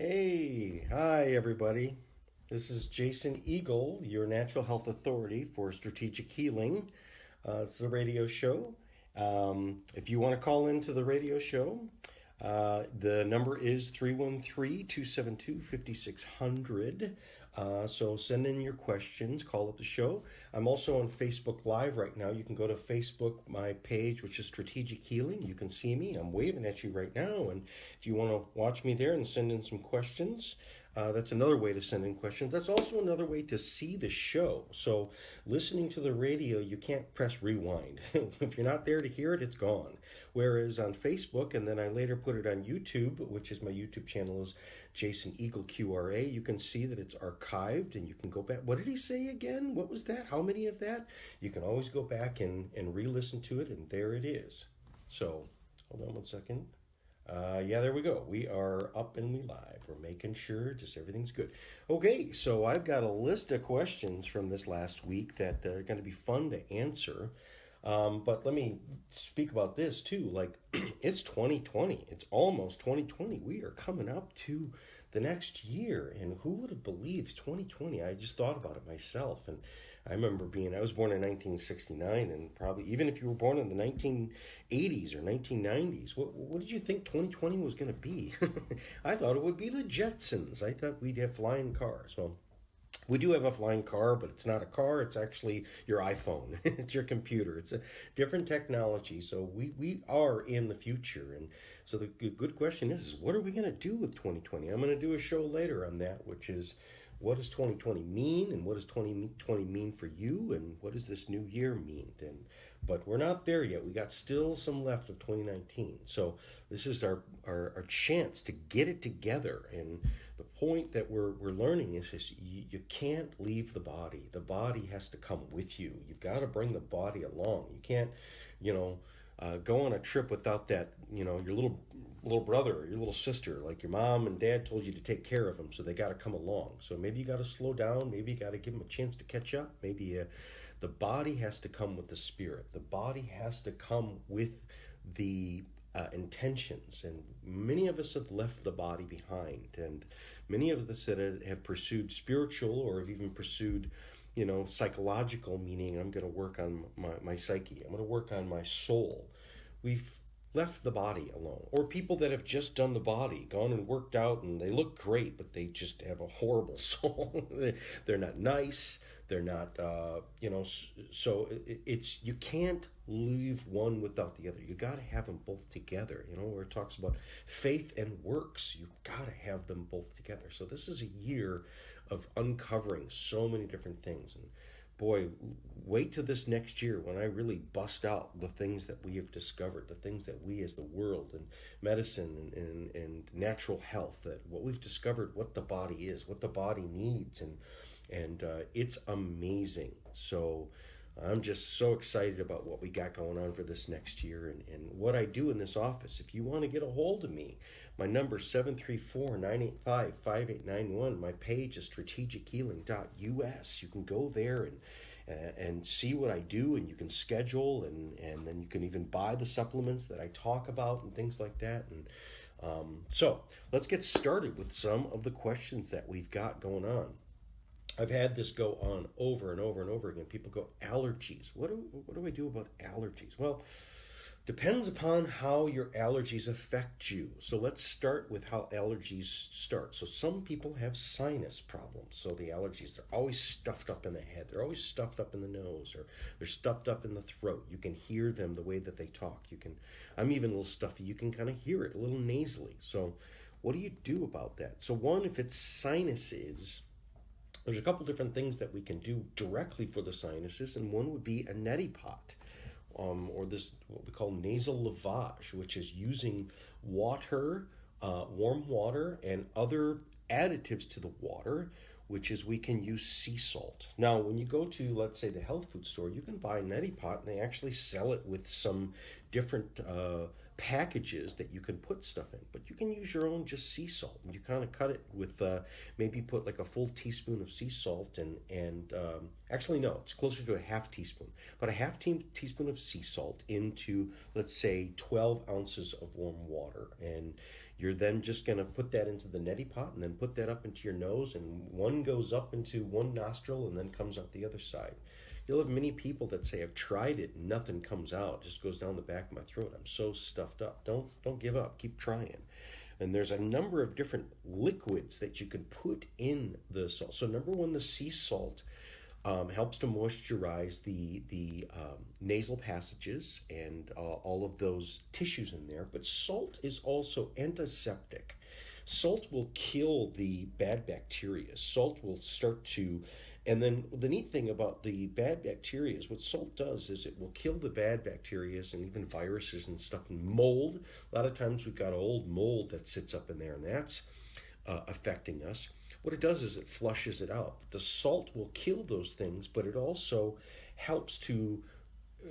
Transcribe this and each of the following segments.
Hey, hi everybody. This is Jason Eagle, your natural health authority for strategic healing. It's a radio show. If you want to call into the radio show, the number is 313-272-5600. So send in your questions, call up the show. I'm also on Facebook Live right now. You can go to Facebook, my page, which is Strategic Healing. You can see me. I'm waving at you right now. And if you want to watch me there and send in some questions, that's another way to send in questions. That's also another way to see the show. So listening to the radio, you can't press rewind. If you're not there to hear it, it's gone. Whereas on Facebook, and then I later put it on YouTube, which is my YouTube channel is Jason Eagle QRA, you can see that it's archived and you can go back. What did he say again? What was that? How many of that? You can always go back and re-listen to it, and there it is. So hold on one second. Yeah, there we go. We are up and we live. We're making sure just everything's good. Okay, so I've got a list of questions from this last week that are going to be fun to answer. But let me speak about this too. Like, it's 2020. It's almost 2020. We are coming up to the next year. And who would have believed 2020? I just thought about it myself. And I remember I was born in 1969. And probably, even if you were born in the 1980s or 1990s, what did you think 2020 was going to be? I thought it would be the Jetsons. I thought we'd have flying cars. Well, we do have a flying car, but it's not a car. It's actually your iPhone. It's your computer. It's a different technology. So we are in the future. And so the good question is what are we going to do with 2020? I'm going to do a show later on that, which is what does 2020 mean, and what does 2020 mean for you, and what does this new year mean? But we're not there yet. We got still some left of 2019. So this is our chance to get it together. And the point that we're learning is you can't leave the body. The body has to come with you. You've got to bring the body along. You can't, go on a trip without that, your little brother or your little sister. Like your mom and dad told you to take care of them, so they got to come along. So maybe you got to slow down. Maybe you got to give them a chance to catch up. Maybe the body has to come with the spirit. The body has to come with the intentions. And many of us have left the body behind. And many of us that have pursued spiritual or have even pursued, psychological, meaning I'm going to work on my psyche. I'm going to work on my soul. We've left the body alone. Or people that have just done the body, gone and worked out, and they look great, but they just have a horrible soul. They're not nice. They're not, so it's, you can't leave one without the other. You got to have them both together, where it talks about faith and works. You got to have them both together. So this is a year of uncovering so many different things. And boy, wait till this next year when I really bust out the things that we have discovered, the things that we as the world and medicine and natural health, that what we've discovered, what the body is, what the body needs, and it's amazing. So I'm just so excited about what we got going on for this next year and what I do in this office. If you want to get a hold of me, my number is 734-985-5891. My page is strategichealing.us. You can go there and see what I do, and you can schedule, and then you can even buy the supplements that I talk about and things like that. And so let's get started with some of the questions that we've got going on. I've had this go on over and over and over again. People go, allergies. What do I do about allergies? Well, depends upon how your allergies affect you. So let's start with how allergies start. So some people have sinus problems. So the allergies, they're always stuffed up in the head. They're always stuffed up in the nose, or they're stuffed up in the throat. You can hear them the way that they talk. I'm even a little stuffy. You can kind of hear it a little nasally. So what do you do about that? So one, if it's sinuses, there's a couple different things that we can do directly for the sinuses, and one would be a neti pot, or this what we call nasal lavage, which is using water, warm water, and other additives to the water, which is we can use sea salt. Now, when you go to, let's say, the health food store, you can buy a neti pot, and they actually sell it with some different packages that you can put stuff in, but you can use your own just sea salt. And you kind of cut it with maybe put like a full teaspoon of sea salt, and actually no, it's closer to a half teaspoon, but a half teaspoon of sea salt into, let's say, 12 ounces of warm water, and You're then just going to put that into the neti pot and then put that up into your nose, and one goes up into one nostril and then comes out the other side. You'll have many people that say, I've tried it and nothing comes out, it just goes down the back of my throat. I'm so stuffed up. Don't give up. Keep trying. And there's a number of different liquids that you can put in the salt. So number one, the sea salt helps to moisturize the nasal passages and all of those tissues in there. But salt is also antiseptic. Salt will kill the bad bacteria. Salt will start to, and then the neat thing about the bad bacteria is what salt does is it will kill the bad bacteria and even viruses and stuff, and mold. A lot of times we've got old mold that sits up in there, and that's affecting us. What it does is it flushes it out. The salt will kill those things, but it also helps to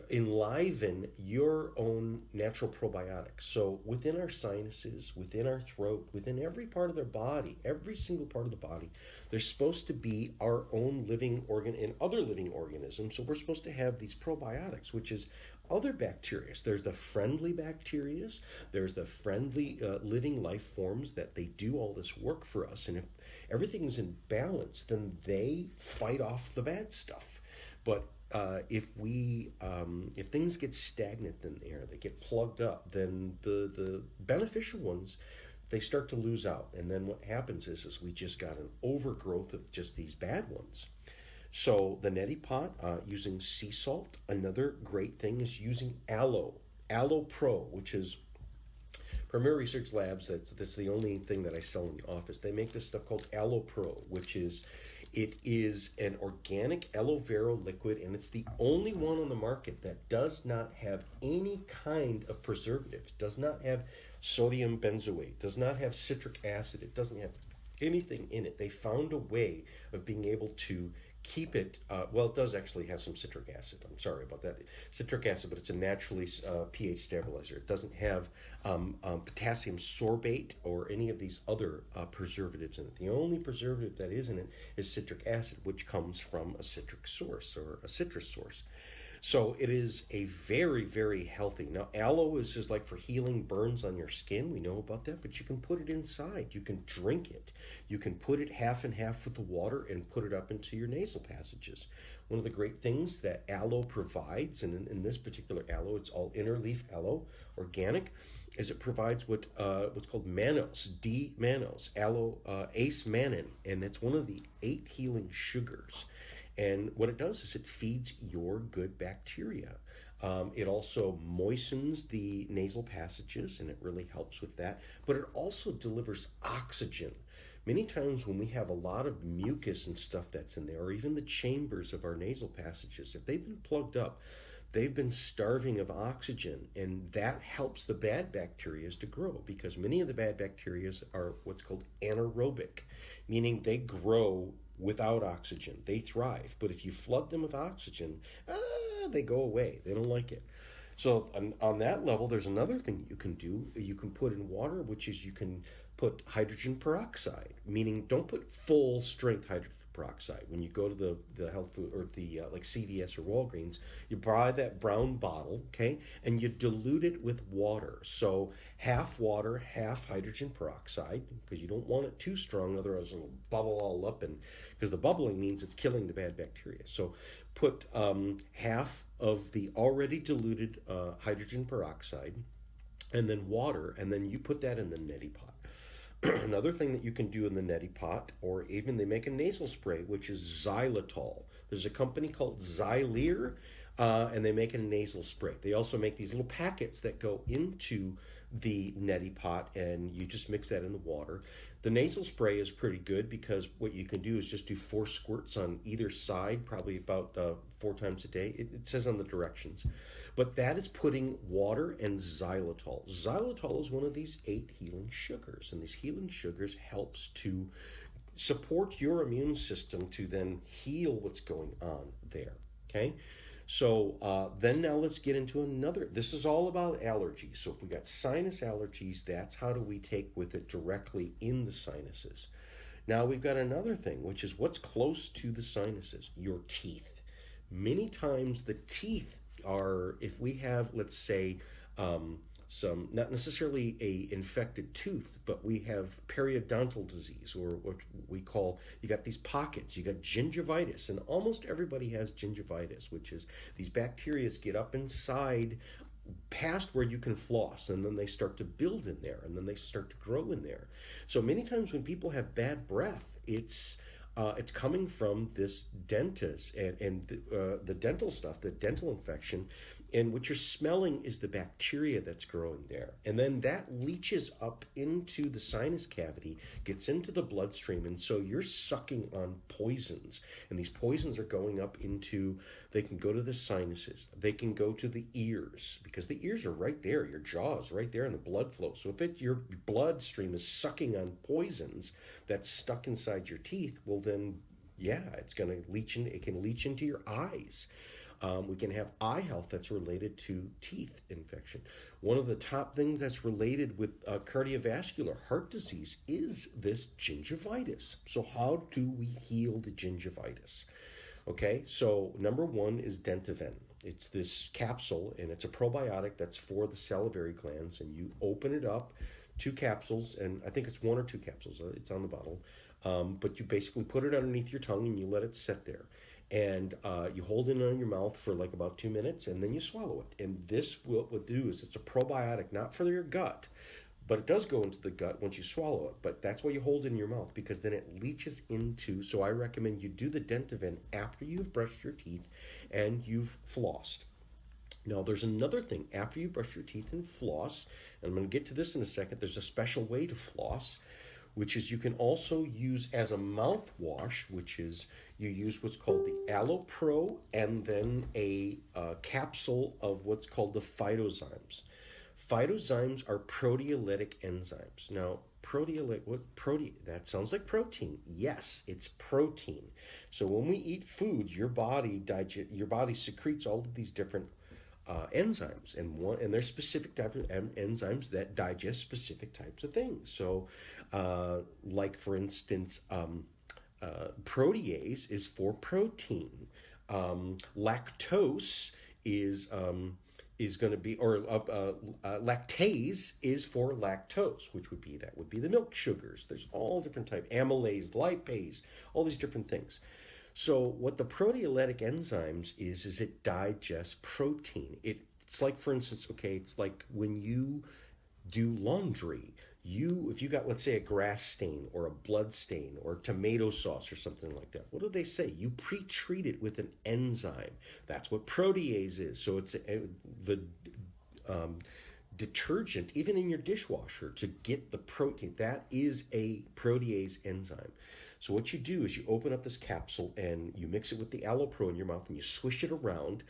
enliven your own natural probiotics. So within our sinuses, within our throat, within every part of their body, every single part of the body, there's supposed to be our own living organ and other living organisms. So we're supposed to have these probiotics, which is other bacteria. There's the friendly bacteria, there's the friendly living life forms that they do all this work for us. And if everything's in balance, then they fight off the bad stuff. But if things get stagnant in the air, they get plugged up, then the beneficial ones, they start to lose out. And then what happens is we just got an overgrowth of just these bad ones. So the neti pot, using sea salt. Another great thing is using aloe pro, which is Premier Research Labs. That's the only thing that I sell in the office. They make this stuff called aloe pro, which is an organic aloe vera liquid, and it's the only one on the market that does not have any kind of preservatives, does not have sodium benzoate, does not have citric acid, it doesn't have anything in it. They found a way of being able to keep it, well, it does actually have some citric acid. I'm sorry about that. Citric acid, but it's a naturally pH stabilizer. It doesn't have potassium sorbate or any of these other preservatives in it. The only preservative that is in it is citric acid, which comes from a citric source or a citrus source. So it is a very, very healthy. Now, aloe is just like for healing burns on your skin. We know about that, but you can put it inside. You can drink it. You can put it half and half with the water and put it up into your nasal passages. One of the great things that aloe provides, and in this particular aloe, it's all inner leaf aloe, organic, is it provides what's called mannose, D-mannose, aloe ace mannan, and it's one of the 8 healing sugars. And what it does is it feeds your good bacteria. It also moistens the nasal passages, and it really helps with that. But it also delivers oxygen. Many times when we have a lot of mucus and stuff that's in there, or even the chambers of our nasal passages, if they've been plugged up, they've been starving of oxygen, and that helps the bad bacteria to grow, because many of the bad bacteria are what's called anaerobic, meaning they grow without oxygen. They thrive. But if you flood them with oxygen, they go away. They don't like it. So on that level, there's another thing that you can do. You can put in water, which is you can put hydrogen peroxide, meaning don't put full strength hydrogen peroxide. When you go to the health food or the like CVS or Walgreens, you buy that brown bottle, okay, and you dilute it with water. So half water, half hydrogen peroxide, because you don't want it too strong, otherwise it'll bubble all up, and because the bubbling means it's killing the bad bacteria. So put half of the already diluted hydrogen peroxide, and then water, and then you put that in the neti pot. Another thing that you can do in the neti pot, or even they make a nasal spray, which is xylitol. There's a company called Xylear, and they make a nasal spray. They also make these little packets that go into the neti pot, and you just mix that in the water. The nasal spray is pretty good because what you can do is just do 4 squirts on either side, probably about 4 times a day. It says on the directions. But that is putting water and xylitol. Xylitol is one of these 8 healing sugars, and these healing sugars helps to support your immune system to then heal what's going on there, okay? So then now let's get into another. This is all about allergies. So if we got sinus allergies, that's how do we take with it directly in the sinuses. Now we've got another thing, which is what's close to the sinuses, your teeth. Many times the teeth are, if we have, let's say, some, not necessarily a infected tooth, but we have periodontal disease, or what we call, you got these pockets, you got gingivitis, and almost everybody has gingivitis, which is these bacteria get up inside past where you can floss, and then they start to build in there, and then they start to grow in there. So many times when people have bad breath, it's coming from this dentist and the dental stuff, the dental infection. And what you're smelling is the bacteria that's growing there. And then that leaches up into the sinus cavity, gets into the bloodstream. And so you're sucking on poisons. And these poisons are going up into, they can go to the sinuses. They can go to the ears, because the ears are right there. Your jaw is right there in the blood flow. So if your bloodstream is sucking on poisons that's stuck inside your teeth, well then, yeah, it's going to leach in. It can leach into your eyes. We can have eye health that's related to teeth infection. One of the top things that's related with cardiovascular heart disease is this gingivitis. So how do we heal the gingivitis? Okay, so number one is Dentaven. It's this capsule, and it's a probiotic that's for the salivary glands, and you open it up, 2 capsules, and I think it's 1 or 2 capsules. It's on the bottle. But you basically put it underneath your tongue and you let it sit there. And you hold it on your mouth for like about 2 minutes, and then you swallow it. And this will do is it's a probiotic, not for your gut, but it does go into the gut once you swallow it. But that's why you hold it in your mouth, because then it leaches into. So I recommend you do the Dentaven after you've brushed your teeth and you've flossed. Now, there's another thing. After you brush your teeth and floss, and I'm going to get to this in a second, there's a special way to floss, which is you can also use as a mouthwash, which is you use what's called the AlloPro and then a capsule of what's called the phytozymes. Phytozymes are proteolytic enzymes. Now, that sounds like protein. Yes, it's protein. So when we eat foods, your body secretes all of these different enzymes, and there's specific types of enzymes that digest specific types of things. So, like for instance, protease is for protein. Lactose is going to be, or lactase is for lactose, which would be the milk sugars. There's all different types, amylase, lipase, all these different things. So what the proteolytic enzymes is it digests protein. It's like, for instance, it's like when you do laundry, if you got, let's say, a grass stain or a blood stain or tomato sauce or something like that, what do they say? You pre-treat it with an enzyme. That's what protease is. So it's the detergent, even in your dishwasher, to get the protein. That is a protease enzyme. So what you do is you open up this capsule and you mix it with the AlloPro in your mouth and you swish it around.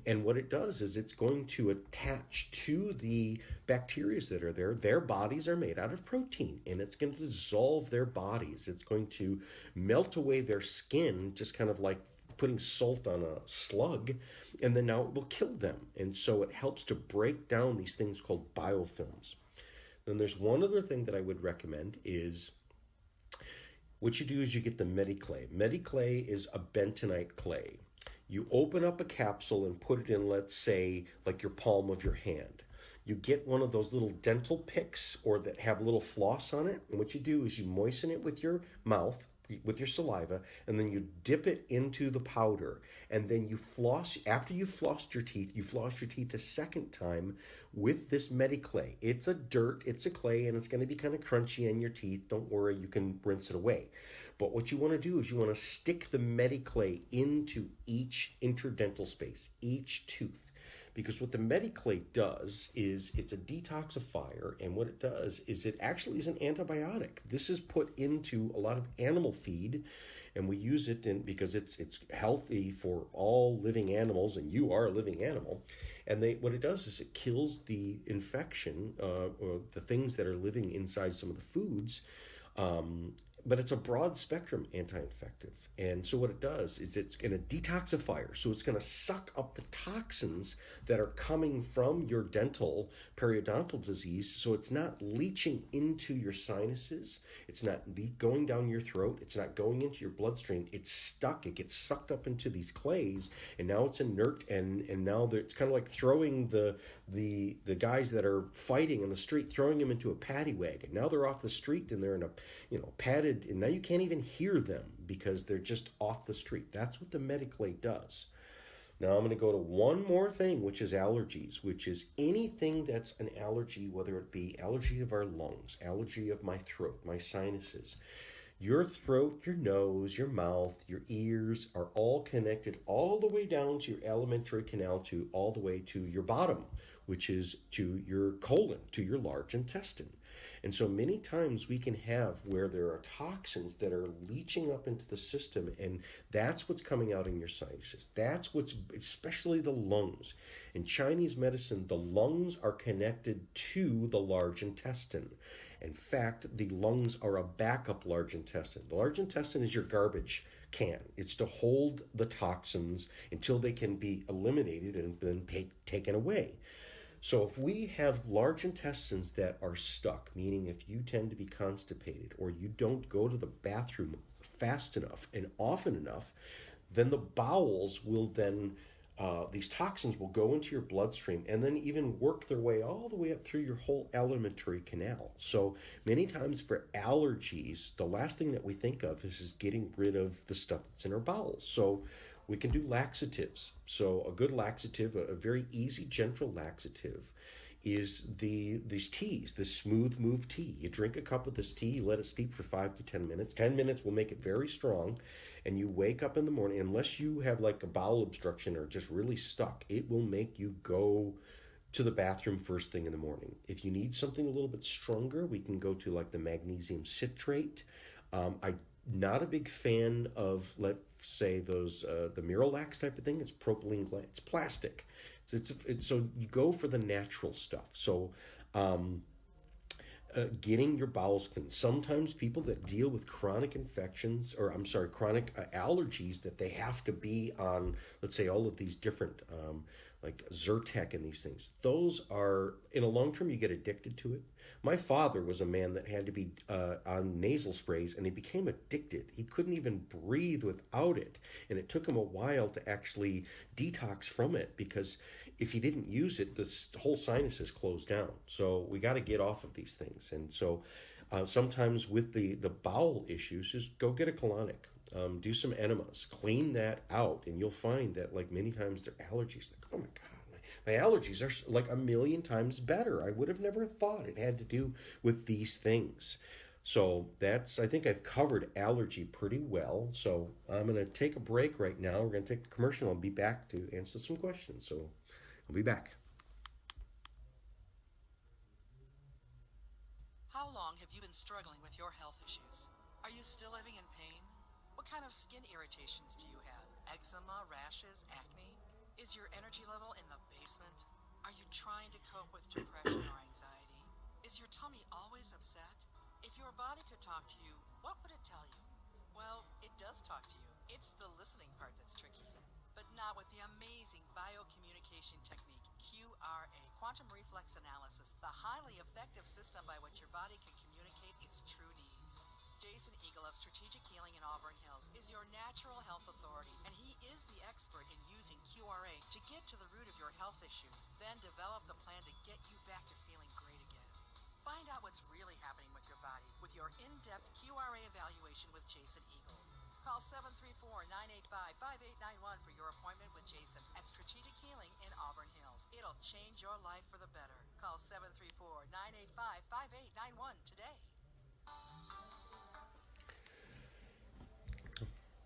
And what it does is it's going to attach to the bacteria that are there. Their bodies are made out of protein, and it's going to dissolve their bodies. It's going to melt away their skin, just kind of like putting salt on a slug, and then now it will kill them. And so it helps to break down these things called biofilms. Then there's one other thing that I would recommend is, what you do is you get the Mediclay. Mediclay is a bentonite clay. You open up a capsule and put it in, let's say, like your palm of your hand. You get one of those little dental picks or that have a little floss on it. And what you do is you moisten it with your mouth, with your saliva, and then you dip it into the powder. And then you floss. After you've flossed your teeth, you floss your teeth a second time with this Mediclay. It's a clay, and it's going to be kind of crunchy in your teeth. Don't worry, you can rinse it away. But what you want to do is you want to stick the Mediclay into each interdental space, each tooth. Because what the Mediclay does is it's a detoxifier, and what it does is it actually is an antibiotic. This is put into a lot of animal feed, and we use it because it's healthy for all living animals, and you are a living animal. And what it does is it kills the infection, or the things that are living inside some of the foods, but it's a broad spectrum anti-infective. And so what it does is it's going to detoxify. So it's going to suck up the toxins that are coming from your dental periodontal disease. So it's not leaching into your sinuses. It's not going down your throat. It's not going into your bloodstream. It's stuck. It gets sucked up into these clays, and now it's inert. And now it's kind of like throwing the guys that are fighting on the street, throwing them into a paddy wagon. Now they're off the street and they're in a padded, and now you can't even hear them because they're just off the street. That's what the Mediclay does. Now I'm going to go to one more thing, which is allergies, which is anything that's an allergy, whether it be allergy of our lungs, allergy of my throat, my sinuses. Your throat, your nose, your mouth, your ears are all connected all the way down to your alimentary canal, to all the way to your bottom, which is to your colon, to your large intestine. And so many times we can have where there are toxins that are leaching up into the system, and that's what's coming out in your sinuses. That's what's, especially the lungs. In Chinese medicine, the lungs are connected to the large intestine. In fact, the lungs are a backup large intestine. The large intestine is your garbage can. It's to hold the toxins until they can be eliminated and then taken away. So if we have large intestines that are stuck, meaning if you tend to be constipated or you don't go to the bathroom fast enough and often enough, then the bowels will then, these toxins will go into your bloodstream and then even work their way all the way up through your whole alimentary canal. So many times for allergies, the last thing that we think of is getting rid of the stuff that's in our bowels. So we can do laxatives. So a good laxative, a very easy, gentle laxative, is these teas, this smooth move tea. You drink a cup of this tea, you let it steep for 5 to 10 minutes. 10 minutes will make it very strong, and you wake up in the morning, unless you have like a bowel obstruction or just really stuck, it will make you go to the bathroom first thing in the morning. If you need something a little bit stronger, we can go to like the magnesium citrate. I'm not a big fan of, let's say, those the Miralax type of thing. It's propylene glycol. It's plastic. So so you go for the natural stuff. So getting your bowels clean. Sometimes people that deal with chronic infections, or I'm sorry, chronic allergies, that they have to be on, let's say, all of these different like Zyrtec and these things. Those are, in a long term, you get addicted to it. My father was a man that had to be on nasal sprays, and he became addicted. He couldn't even breathe without it, and it took him a while to actually detox from it, because if he didn't use it, the whole sinuses closed down. So we got to get off of these things. And so sometimes with the bowel issues, just go get a colonic. Do some enemas, clean that out, and you'll find that, like, many times their allergies, like, oh my God, my allergies are like a million times better. I would have never thought it had to do with these things. So I think I've covered allergy pretty well. So I'm going to take a break right now. We're going to take a commercial. I'll be back to answer some questions. So I'll be back. How long have you been struggling with your health issues? Are you still living in pain? What kind of skin irritations do you have? Eczema, rashes, acne? Is your energy level in the basement? Are you trying to cope with depression or anxiety? Is your tummy always upset? If your body could talk to you, what would it tell you? Well, it does talk to you. It's the listening part that's tricky. But not with the amazing biocommunication technique, QRA, quantum reflex analysis, the highly effective system by which your body can communicate its true needs. Jason Eagle of Strategic Healing in Auburn Hills is your natural health authority, and he is the expert in using QRA to get to the root of your health issues, then develop the plan to get you back to feeling great again. Find out what's really happening with your body with your in-depth QRA evaluation with Jason Eagle. Call 734-985-5891 for your appointment with Jason at Strategic Healing in Auburn Hills. It'll change your life for the better. Call 734-985-5891 today.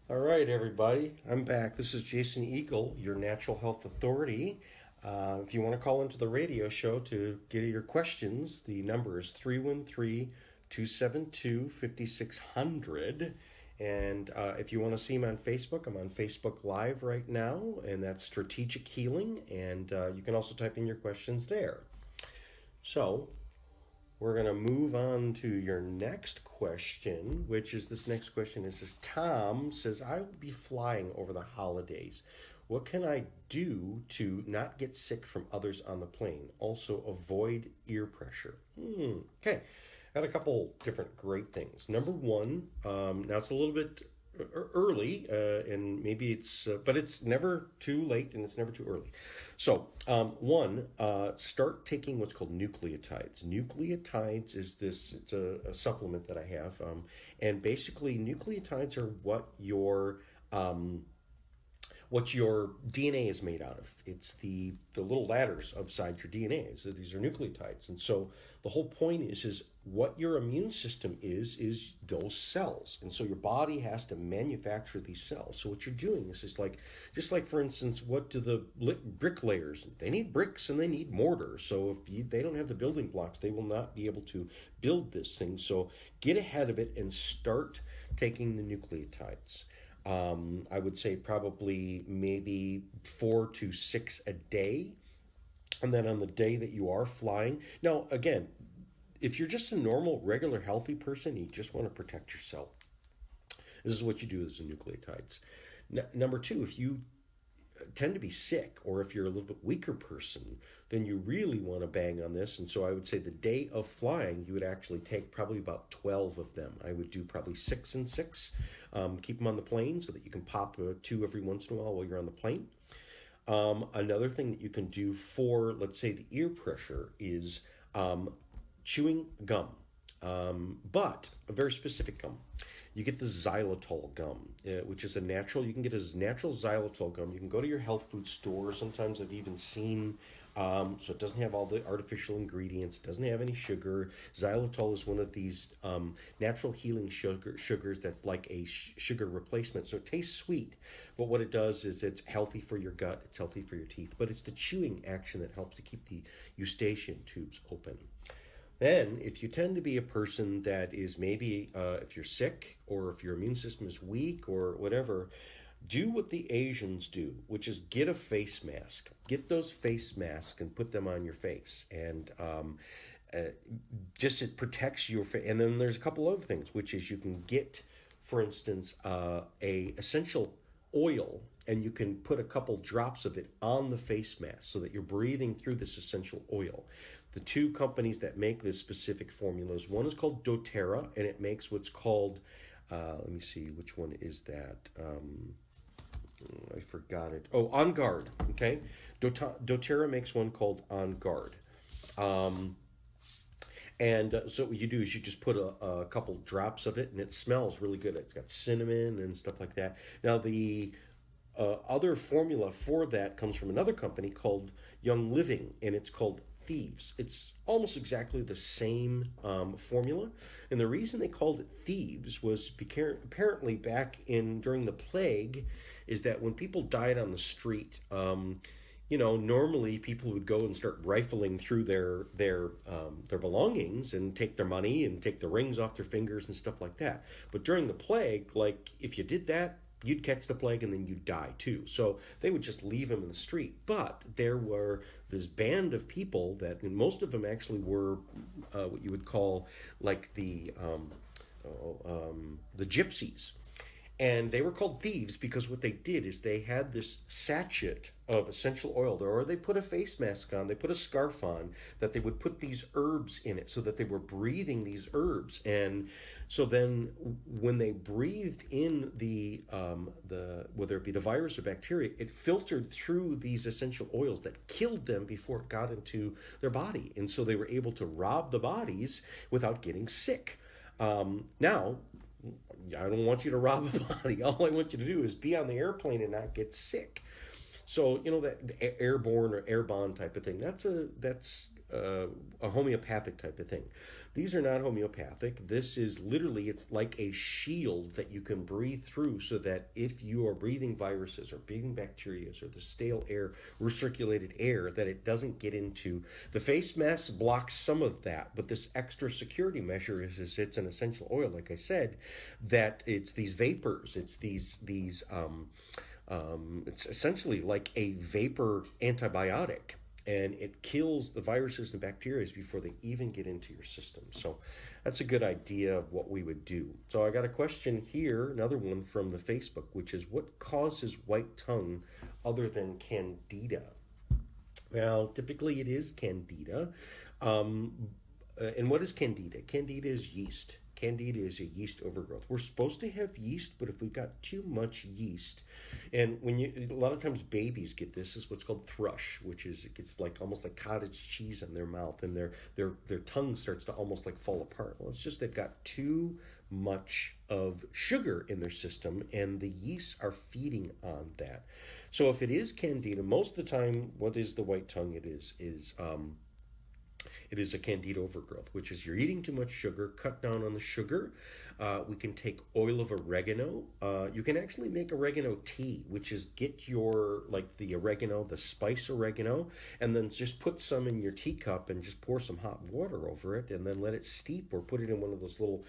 All right, everybody, I'm back. This is Jason Eagle, your natural health authority. If you want to call into the radio show to get your questions, the number is 313-272-5600. And if you want to see me on Facebook, I'm on Facebook Live right now, and that's Strategic Healing, and you can also type in your questions there. So We're going to move on to your next question, which is this next question is Tom says, I will be flying over the holidays. What can I do to not get sick from others on the plane? Also, avoid ear pressure. Okay, got a couple different great things. Number one, now it's a little bit early, and maybe but it's never too late and it's never too early. So, start taking what's called nucleotides. Nucleotides is it's a supplement that I have, and basically nucleotides are what your DNA is made out of. It's the little ladders outside your DNA. So these are nucleotides. And so the whole point is what your immune system is those cells. And so your body has to manufacture these cells. So what you're doing is just like for instance, what do the bricklayers? They need bricks and they need mortar. So if they don't have the building blocks, they will not be able to build this thing. So get ahead of it and start taking the nucleotides. I would say probably maybe 4 to 6 a day. And then on the day that you are flying. Now, again, if you're just a normal, regular, healthy person, you just want to protect yourself. This is what you do as the nucleotides. Number two, if you tend to be sick, or if you're a little bit weaker person, then you really want to bang on this. And so I would say the day of flying, you would actually take probably about 12 of them. I would do probably 6 and 6. Keep them on the plane so that you can pop 2 every once in a while you're on the plane. Another thing that you can do for, let's say, the ear pressure is chewing gum, but a very specific gum. You get the xylitol gum, which is you can get a natural xylitol gum. You can go to your health food store. Sometimes I've even seen, so it doesn't have all the artificial ingredients, doesn't have any sugar. Xylitol is one of these natural healing sugars that's like a sugar replacement. So it tastes sweet, but what it does is it's healthy for your gut, it's healthy for your teeth, but it's the chewing action that helps to keep the eustachian tubes open. Then, if you tend to be a person that is maybe, if you're sick or if your immune system is weak or whatever, do what the Asians do, which is get a face mask. Get those face masks and put them on your face. And it protects your face. And then there's a couple other things, which is you can get, for instance, a essential oil, and you can put a couple drops of it on the face mask so that you're breathing through this essential oil. The 2 companies that make this specific formulas, one is called doTERRA, and it makes what's called, let me see, which one is that? I forgot it. Oh, On Guard, okay? doTERRA makes one called On Guard. So what you do is you just put a couple drops of it, and it smells really good. It's got cinnamon and stuff like that. Now, the other formula for that comes from another company called Young Living, and it's called Thieves. It's almost exactly the same formula, and the reason they called it Thieves was apparently back during the plague, is that when people died on the street, normally people would go and start rifling through their belongings and take their money and take the rings off their fingers and stuff like that. But during the plague, like if you did that, you'd catch the plague and then you'd die too. So they would just leave them in the street. But there were this band of people that, and most of them actually were what you would call like the gypsies. And they were called thieves because what they did is they had this sachet of essential oil there, or they put a face mask on, they put a scarf on, that they would put these herbs in it so that they were breathing these herbs. And so then when they breathed in the whether it be the virus or bacteria, it filtered through these essential oils that killed them before it got into their body. And so they were able to rob the bodies without getting sick. Now, I don't want you to rob a body. All I want you to do is be on the airplane and not get sick. So, that the airborne or airborne type of thing, that's a homeopathic type of thing. These are not homeopathic. This is literally, it's like a shield that you can breathe through so that if you are breathing viruses or breathing bacteria or the stale air, recirculated air, that it doesn't get into. The face mask blocks some of that, but this extra security measure is it's an essential oil, like I said, that it's these vapors, it's it's essentially like a vapor antibiotic. and it kills the viruses and bacteria before they even get into your system. So that's a good idea of what we would do. So I got a question here, another one from the Facebook, which is, what causes white tongue other than candida? Well, typically it is candida. And what is candida? Candida is yeast. Candida is a yeast overgrowth. We're supposed to have yeast, but if we've got too much yeast, and a lot of times babies get this, is what's called thrush, which is, it gets like almost like cottage cheese in their mouth, and their tongue starts to almost like fall apart. Well, it's just they've got too much of sugar in their system, and the yeasts are feeding on that. So if it is candida, most of the time, what is the white tongue? It is a candida overgrowth, which is you're eating too much sugar. Cut down on the sugar. We can take oil of oregano. You can actually make oregano tea, which is get your, like the oregano, the spice oregano, and then just put some in your teacup and just pour some hot water over it, and then let it steep, or put it in one of those little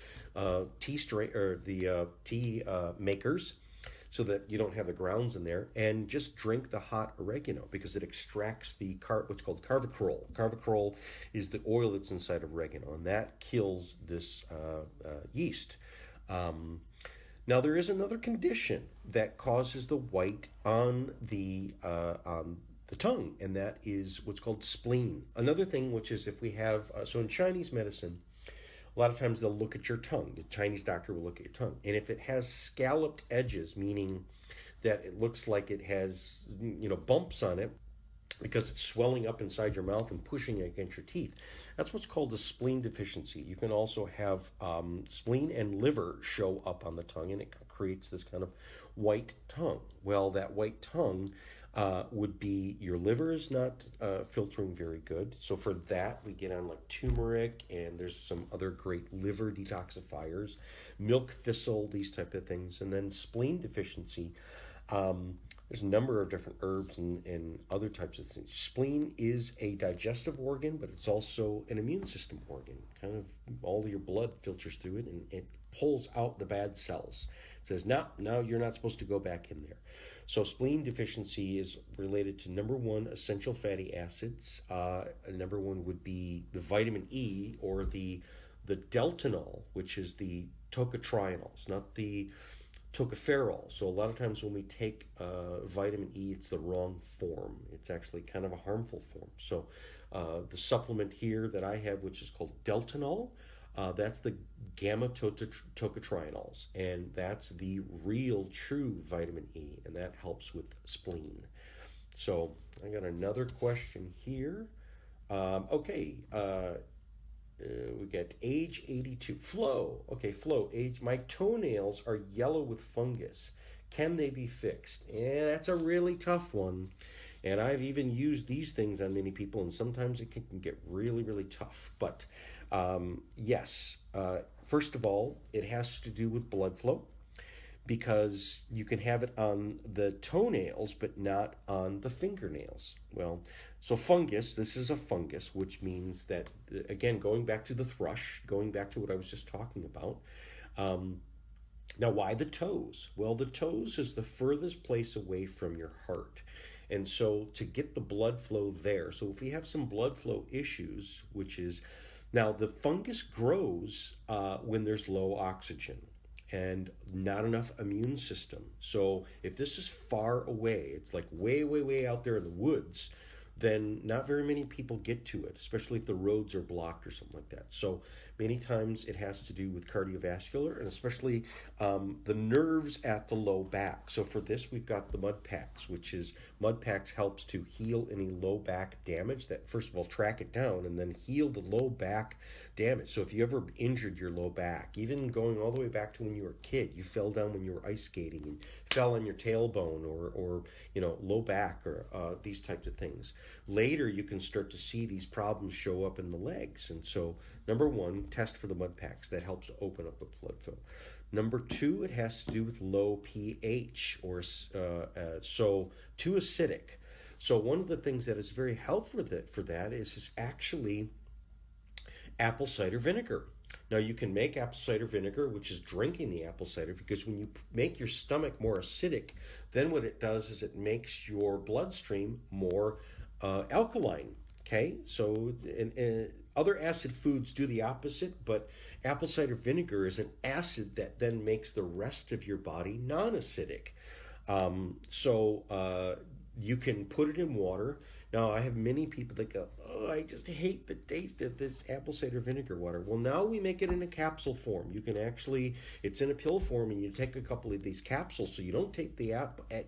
tea makers, so that you don't have the grounds in there, and just drink the hot oregano, because it extracts the what's called carvacrol. Carvacrol is the oil that's inside of oregano, and that kills this yeast. Now there is another condition that causes the white on the tongue, and that is what's called spleen. Another thing, which is if we have so in Chinese medicine, a lot of times they'll look at your tongue. The Chinese doctor will look at your tongue. And if it has scalloped edges, meaning that it looks like it has, bumps on it because it's swelling up inside your mouth and pushing against your teeth, that's what's called a spleen deficiency. You can also have spleen and liver show up on the tongue, and it creates this kind of white tongue. Well, that white tongue would be your liver is not filtering very good. So for that, we get on like turmeric, and there's some other great liver detoxifiers, milk thistle, these type of things. And then spleen deficiency, there's a number of different herbs and other types of things. Spleen is a digestive organ, but it's also an immune system organ. Kind of all of your blood filters through it, and it pulls out the bad cells. It says, now you're not supposed to go back in there. So spleen deficiency is related to, number one, essential fatty acids. Number one would be the vitamin E, or the deltanol, which is the tocotrienols, not the tocopherol. So a lot of times when we take vitamin E, it's the wrong form. It's actually kind of a harmful form. So the supplement here that I have, which is called deltanol, that's the gamma tocotrienols, and that's the real true vitamin E, and that helps with spleen. So I got another question here. We get age 82. Flo. Okay, Flo, age. My toenails are yellow with fungus. Can they be fixed? Yeah, that's a really tough one. And I've even used these things on many people, and sometimes it can get really, really tough. But yes, first of all, it has to do with blood flow, because you can have it on the toenails, but not on the fingernails. Well, so fungus, this is a fungus, which means that, again, going back to the thrush, going back to what I was just talking about. Now, why the toes? Well, the toes is the furthest place away from your heart. And so to get the blood flow there, so if we have some blood flow issues, which is, now the fungus grows when there's low oxygen and not enough immune system. So if this is far away, it's like way, way, way out there in the woods, then not very many people get to it, especially if the roads are blocked or something like that. So many times it has to do with cardiovascular, and especially the nerves at the low back. So for this, we've got the mud packs, which is, mud packs helps to heal any low back damage, that first of all track it down and then heal the low back damage. So if you ever injured your low back, even going all the way back to when you were a kid, you fell down when you were ice skating and fell on your tailbone, or low back, or these types of things. Later, you can start to see these problems show up in the legs. And so, number one, test for the mud packs. That helps open up the blood flow. Number two, it has to do with low pH, or so too acidic. So one of the things that is very helpful for that is actually apple cider vinegar. Now, you can make apple cider vinegar, which is drinking the apple cider, because when you make your stomach more acidic, then what it does is it makes your bloodstream more alkaline. Okay, so other acid foods do the opposite, but apple cider vinegar is an acid that then makes the rest of your body non-acidic. So you can put it in water. Now, I have many people that go, "Oh, I just hate the taste of this apple cider vinegar water." Well, now we make it in a capsule form. You can actually, it's in a pill form, and you take a couple of these capsules, so you don't take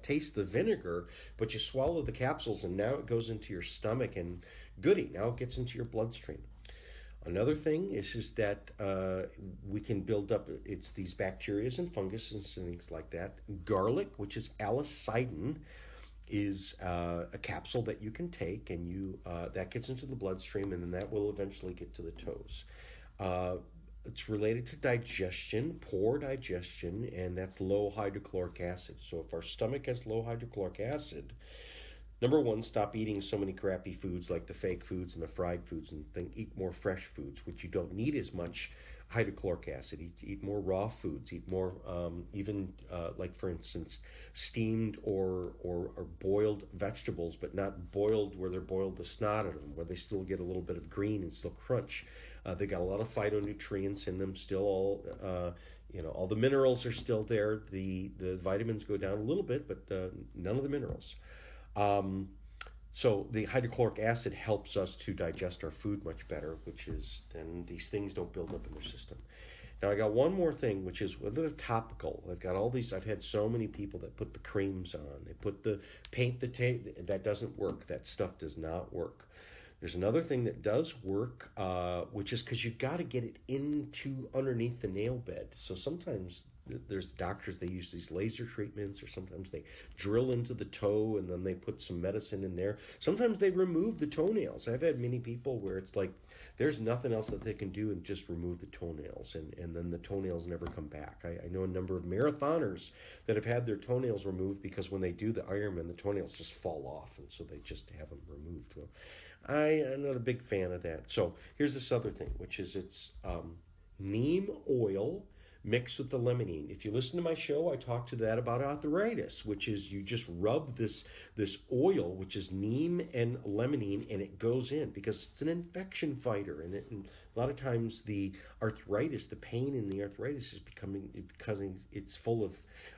taste the vinegar, but you swallow the capsules, and now it goes into your stomach, and goody, now it gets into your bloodstream. Another thing is that we can build up, it's these bacteria and fungus and things like that. Garlic, which is alicidin, is a capsule that you can take, and that gets into the bloodstream, and then that will eventually get to the toes. It's related to digestion, poor digestion, and that's low hydrochloric acid. So if our stomach has low hydrochloric acid, number one, stop eating so many crappy foods like the fake foods and the fried foods, and eat more fresh foods, which you don't need as much hydrochloric acid. Eat more raw foods. Eat more, like for instance, steamed or boiled vegetables, but not boiled where they're boiled the snot out of them, where they still get a little bit of green and still crunch. They got a lot of phytonutrients in them still. All the minerals are still there. The vitamins go down a little bit, but none of the minerals. So the hydrochloric acid helps us to digest our food much better, which is then these things don't build up in their system. Now I got one more thing, which is a little topical. I've got all these. I've had so many people that put the creams on. They put the paint that doesn't work. That stuff does not work. There's another thing that does work, which is because you got to get it into underneath the nail bed. So sometimes there's doctors, they use these laser treatments, or sometimes they drill into the toe and then they put some medicine in there. Sometimes they remove the toenails. I've had many people where it's like there's nothing else that they can do and just remove the toenails, and then the toenails never come back. I know a number of marathoners that have had their toenails removed because when they do the Ironman, the toenails just fall off, and so they just have them removed. Well, I'm not a big fan of that. So here's this other thing, which is it's neem oil mixed with the limonene. If you listen to my show, I talk to that about arthritis, which is you just rub this oil, which is neem and limonene, and it goes in because it's an infection fighter. And a lot of times the arthritis, the pain in the arthritis is because it's full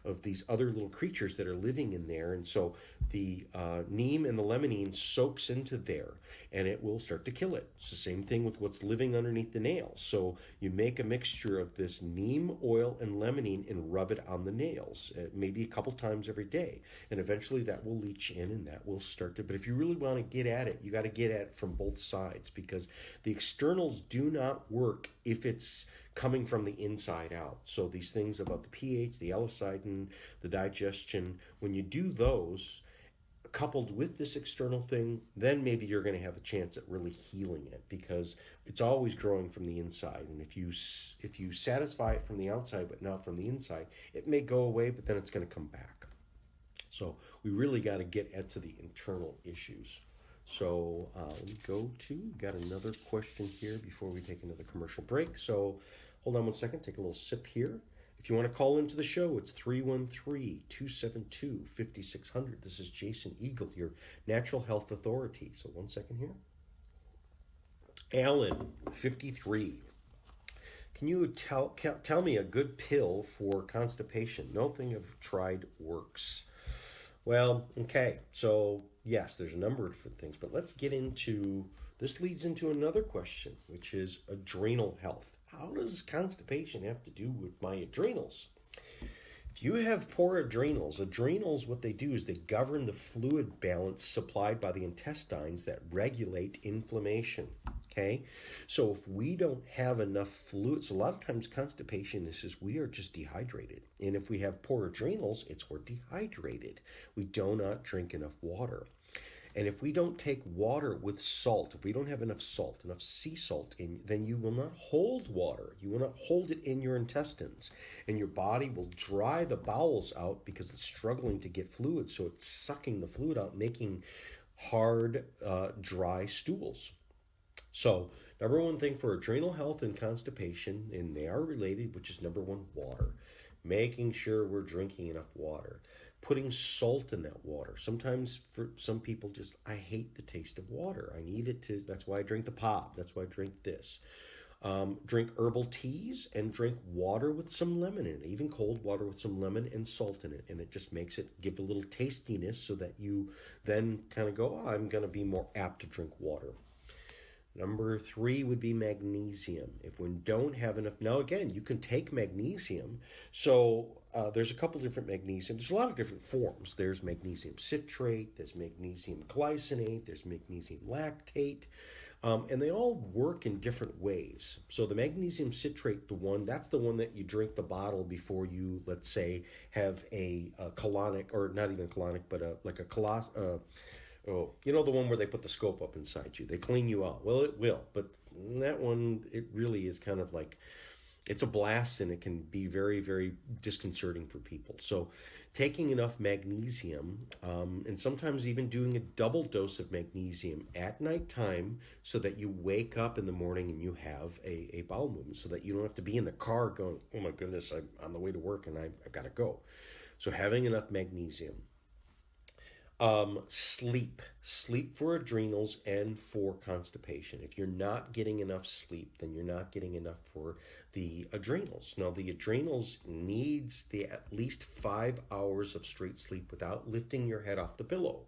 of these other little creatures that are living in there. And so the neem and the limonene soaks into there, and it will start to kill it. It's the same thing with what's living underneath the nail. So you make a mixture of this neem oil and limonene and rub it on the nails, maybe a couple times every day. And eventually that will leach in, and that will start to, but if you really want to get at it, you got to get at it from both sides, because the externals do not work if it's coming from the inside out. So these things about the pH, the alicidin, the digestion, when you do those, coupled with this external thing, then maybe you're going to have a chance at really healing it, because it's always growing from the inside. And if you satisfy it from the outside but not from the inside, it may go away, but then it's going to come back. So we really got to get at to the internal issues. So got another question here before we take another commercial break. So hold on one second, take a little sip here. If you want to call into the show, it's 313-272-5600. This is Jason Eagle, your natural health authority. So one second here. Alan, 53. Can you tell me a good pill for constipation? Nothing I've tried works. Well, okay. So yes, there's a number of different things, but let's get into, this leads into another question, which is adrenal health. How does constipation have to do with my adrenals? If you have poor adrenals, what they do is they govern the fluid balance supplied by the intestines that regulate inflammation. Okay, so if we don't have enough fluids, a lot of times constipation is just we are just dehydrated. And if we have poor adrenals, it's we're dehydrated. We do not drink enough water. And if we don't take water with salt, if we don't have enough salt, enough sea salt in, then you will not hold water. You will not hold it in your intestines. And your body will dry the bowels out because it's struggling to get fluid. So it's sucking the fluid out, making hard, dry stools. So number one thing for adrenal health and constipation, and they are related, which is number one, water. Making sure we're drinking enough water. putting salt in that water. Sometimes for some people, just, I hate the taste of water. I need it to, that's why I drink the pop. That's why I drink this. Drink herbal teas and drink water with some lemon in it, even cold water with some lemon and salt in it. And it just makes it give a little tastiness so that you then kind of go, oh, I'm going to be more apt to drink water. Number 3 would be magnesium. If we don't have enough, now again, you can take magnesium. So there's a couple different magnesium. There's a lot of different forms. There's magnesium citrate, there's magnesium glycinate, there's magnesium lactate. And they all work in different ways. So the magnesium citrate, that's the one that you drink the bottle before you, let's say, have a colonic, or not even colonic, but like a the one where they put the scope up inside you. They clean you out. Well, it will, but that one, it really is kind of like, it's a blast, and it can be very, very disconcerting for people. So taking enough magnesium, and sometimes even doing a double dose of magnesium at nighttime so that you wake up in the morning and you have a bowel movement, so that you don't have to be in the car going, oh my goodness, I'm on the way to work and I've got to go. So having enough magnesium. Sleep for adrenals and for constipation. If you're not getting enough sleep, then you're not getting enough for the adrenals. Now, the adrenals needs at least 5 hours of straight sleep without lifting your head off the pillow.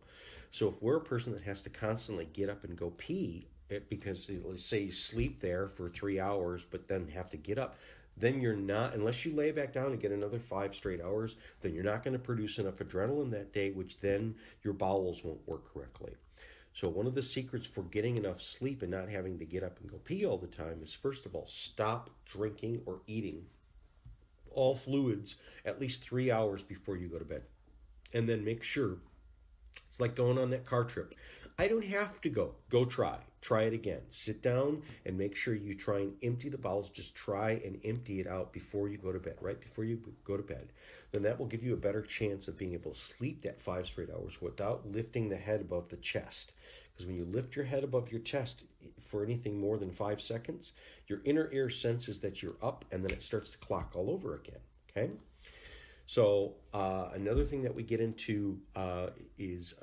So if we're a person that has to constantly get up and go pee, because let's say you sleep there for 3 hours, but then have to get up, then you're not, unless you lay back down and get another 5 straight hours, then you're not going to produce enough adrenaline that day, which then your bowels won't work correctly. So one of the secrets for getting enough sleep and not having to get up and go pee all the time is, first of all, stop drinking or eating all fluids at least 3 hours before you go to bed. And then make sure, it's like going on that car trip. I don't have to go. Go try. Try it again. Sit down and make sure you try and empty the bowels. Just try and empty it out before you go to bed, right before you go to bed. Then that will give you a better chance of being able to sleep that 5 straight hours without lifting the head above the chest. Because when you lift your head above your chest for anything more than 5 seconds, your inner ear senses that you're up, and then it starts to clock all over again, okay? So another thing that we get into is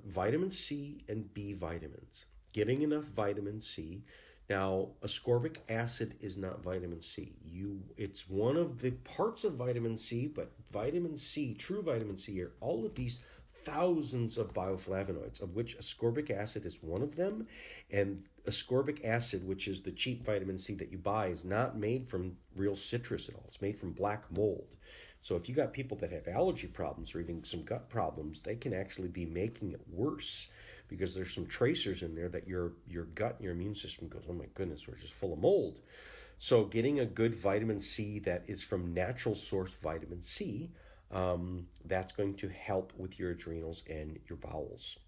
vitamin C and B vitamins. Getting enough vitamin C. Now, ascorbic acid is not vitamin C. It's one of the parts of vitamin C, but vitamin C, true vitamin C, are all of these thousands of bioflavonoids, of which ascorbic acid is one of them. And ascorbic acid, which is the cheap vitamin C that you buy, is not made from real citrus at all. It's made from black mold. So if you got people that have allergy problems or even some gut problems, they can actually be making it worse, because there's some tracers in there that your gut and your immune system goes, oh my goodness, we're just full of mold. So getting a good vitamin C that is from natural source vitamin C, that's going to help with your adrenals and your bowels.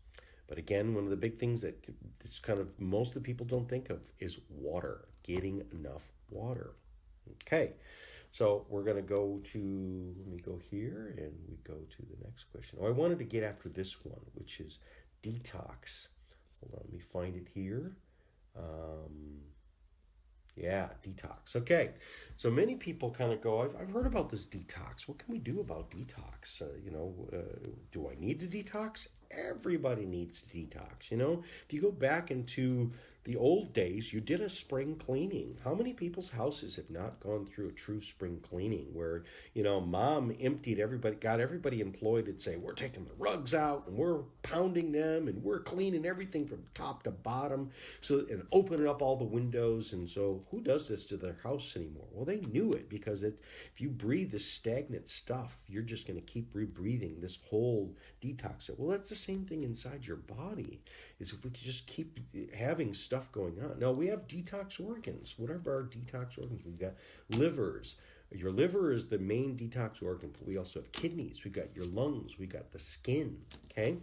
But again, one of the big things that it's kind of most of the people don't think of is water, getting enough water. Okay, so we're going to go to, let me go here and we go to the next question. I wanted to get after this one, which is detox. Hold on, let me find it here. Detox. Okay, so many people kind of go, I've heard about this detox. What can we do about detox? Do I need to detox? Everybody needs to detox. If you go back into the old days, you did a spring cleaning. How many people's houses have not gone through a true spring cleaning where, mom emptied everybody, got everybody employed and say, we're taking the rugs out and we're pounding them and we're cleaning everything from top to bottom, and opening up all the windows. And so who does this to their house anymore? Well, they knew it, because if you breathe this stagnant stuff, you're just going to keep rebreathing this whole detox. Well, that's the same thing inside your body, is if we could just keep having stuff going on. Now, we have detox organs. What are our detox organs? We've got livers. Your liver is the main detox organ, but we also have kidneys. We've got your lungs. We've got the skin, okay?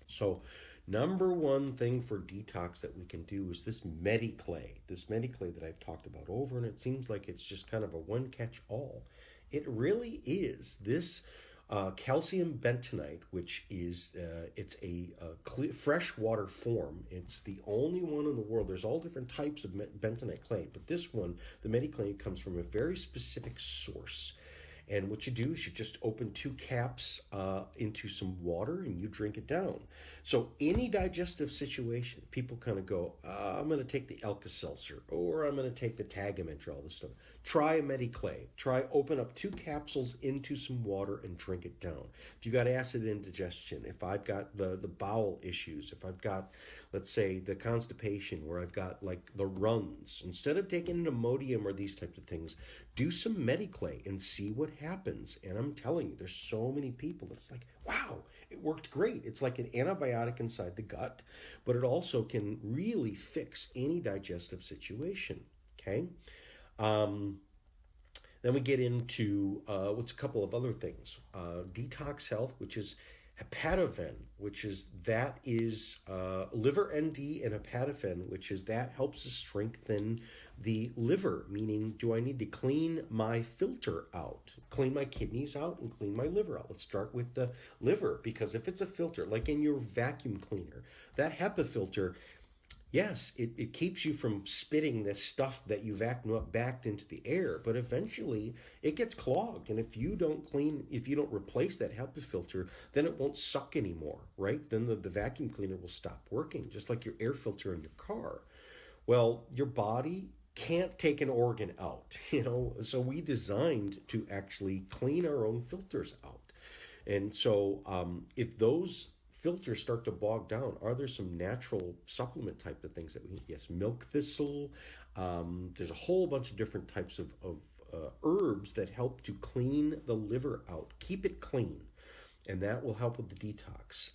So number one thing for detox that we can do is this Mediclay. This Mediclay that I've talked about over, and it seems like it's just kind of a one-catch-all. It really is. This calcium bentonite, which is it's a freshwater form. It's the only one in the world. There's all different types of bentonite clay, but this one, the Mediclay, comes from a very specific source. And what you do is you just open 2 caps into some water and you drink it down. So any digestive situation, people kind of go, I'm going to take the Alka-Seltzer, or I'm going to take the Tagamet, all this stuff. Try a Mediclay. Try open up 2 capsules into some water and drink it down. If you got acid indigestion, if I've got the bowel issues, if I've got, let's say, the constipation where I've got like the runs, instead of taking an Imodium or these types of things, do some Mediclay and see what happens. And I'm telling you, there's so many people that's like, wow, it worked great. It's like an antibiotic inside the gut, but it also can really fix any digestive situation. Okay. Then we get into what's a couple of other things. Detox Health, which is hepatofen, which is liver ND, and hepatofen, which is that helps us strengthen the liver, meaning do I need to clean my filter out, clean my kidneys out, and clean my liver out? Let's start with the liver, because if it's a filter, like in your vacuum cleaner, that HEPA filter, yes, it keeps you from spitting this stuff that you vacuum up back into the air, but eventually it gets clogged. And if you don't replace that HEPA filter, then it won't suck anymore, right? Then the vacuum cleaner will stop working, just like your air filter in your car. Well, your body can't take an organ out, so we designed to actually clean our own filters out. And so if those filters start to bog down, are there some natural supplement type of things that we need? Yes, milk thistle. There's a whole bunch of different types of herbs that help to clean the liver out, keep it clean, and that will help with the detox.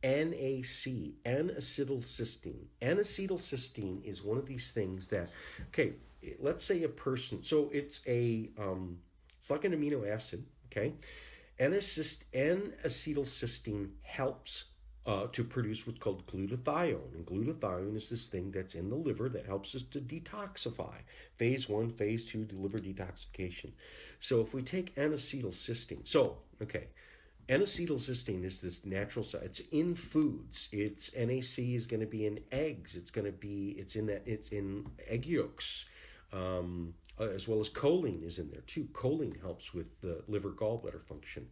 NAC, N-acetylcysteine. N-acetylcysteine is one of these things that, okay, let's say a person, so it's like an amino acid, okay? N-acetylcysteine helps to produce what's called glutathione. And glutathione is this thing that's in the liver that helps us to detoxify. Phase 1, phase 2, liver detoxification. So if we take N-acetylcysteine, N-acetylcysteine is this natural side. It's in foods. It's NAC is going to be in eggs. It's in egg yolks. As well as choline is in there too. Choline helps with the liver gallbladder function.